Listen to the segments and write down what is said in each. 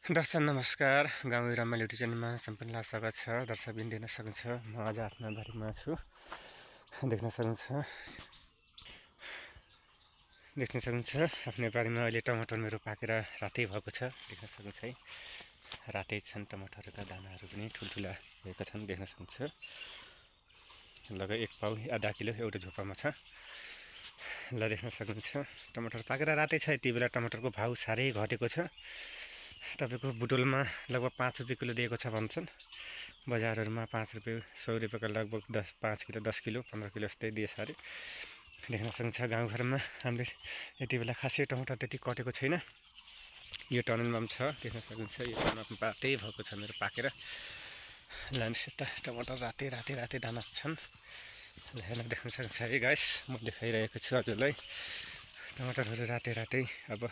दर्शक नमस्कार। गाउँ रमाइलो युट्युब च्यानलमा सम्पूर्णलाई स्वागत छ। दर्शकबिन देख्न सक्नुहुन्छ म आज आफ्ना बारीमा छु। देख्न सक्नुहुन्छ आफ्नो बारीमा अहिले टमाटर मेरो पाकेर रातै भएको छ। देख्न सक्नुहुन्छ है, रातै छन् टमाटरका दानाहरू पनि ठुल्ठुला भएका छन्। देख्न सक्नुहुन्छ लगभग 1 पाउ आधा किलो एउटा झोपामा छ। ल देख्न सक्नुहुन्छ टमाटर पाकेर रातै छ। यति बेला टमाटरको भाउ साह्रै घटेको छ। तपाईको बुटोलमा लगभग 5 रुपियाँ किलो दिएको छ भन्छन्। बजारहरूमा 5 रुपियाँ 100 रुपियाँका लगभग 5 किलो 10 किलो 15 किलो जस्तै दिएछ अरे। देख्न सक्नुहुन्छ गाउँघरमा हामीले यति बेला खासै टमाटर त्यति कटेको छैन। यो टनलमा पनि छ। देख्न सक्नुहुन्छ यो टनलमा पातै भएको छ मेरो पाकेर। लानुहोस् यता टमाटर रातै दाना छन्। ल हेर्न देख्न सक्नुहुन्छ है गाइस, म देखाइरहेको छु हजुरलाई टमाटरहरू रातै अब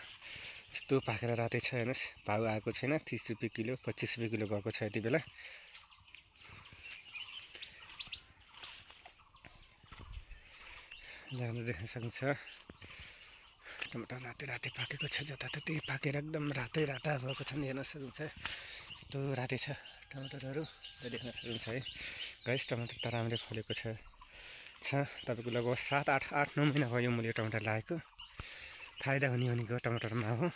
यस्तो पाकेर रातै छ। हेर्नुहोस् भाउ आएको छैन। 30 रुपियाँ किलो 25 रुपियाँ किलो गएको छ यति बेला। ल देख्न सक्नुहुन्छ टमाटर रातै पाकेको छ। जताततै पाकेर एकदम रातै भएको छन्। हेर्न सक्नुहुन्छ यस्तो रातै छ टमाटरहरू। देख्न सक्नुहुन्छ है गाइस, टमाटर त राम्रै फलेको छ। तपाईँको लगभग 7, 8, 9 महिना भयो मैले टमाटर लगाएको। फाइदा हुने भनेको टमाटरमा हो।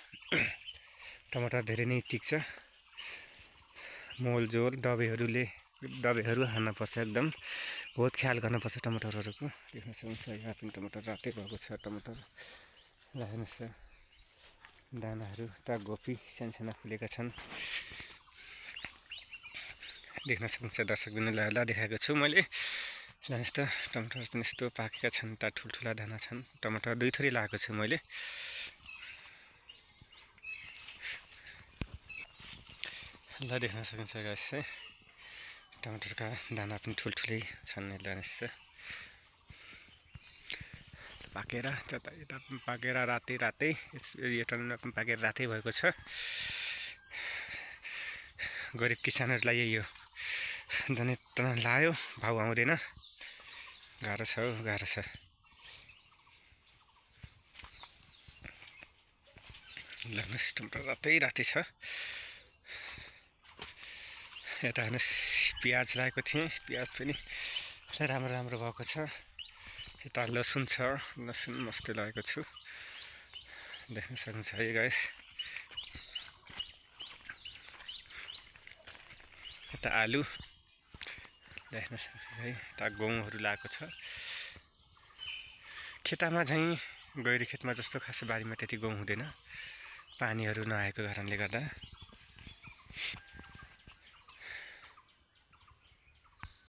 टमाटर धेरै नै टिक्छ। मोलजोल दबाईहरू हाल्नुपर्छ। एकदम बहुत ख्याल गर्नुपर्छ टमाटरहरूको। देख्न सक्नुहुन्छ यहाँ पनि टमाटर रातै भएको छ। टमाटर ल हेर्नुहोस् दानाहरू त गोपी साना फुलेका छन्। देख्न सक्नुहुन्छ दर्शकबिनलाई देखाएको छु मैले। यस्तो टमाटर पनि यस्तो पाकेका छन् त ठुल्ठुला दाना छन्। टमाटर 2 थरी लगाएको छु मैले। ल देख्न सक्नुहुन्छ गाइस है, टमाटरका दाना पनि ठुल्ठुलै छन्। हेर्नुहोस् पाकेर यता पनि पाकेर रातै यो टनमा पनि पाकेर रातै भएको छ। गरिब किसानहरूलाई यही हो, जने तना लायो भाउ आउँदैन। गाह्रो छ। हेर्नुहोस् टमाटर रातै छ। यता हेर्नुहोस् प्याज लगाएको थिएँ। प्याज पनि राम्रो भएको छ। यता लसुन छ। लसुन मस्तै लगाएको छु। देख्न सक्नुहुन्छ है गाइस। यता आलु देख्न सक्नुहुन्छ है। यता गहुँहरू लगाएको छ। खेतमा चाहिँ गैरी खेतमा जस्तो खासै बारीमा त्यति गहुँ हुँदैन, पानीहरू नआएको कारणले गर्दा।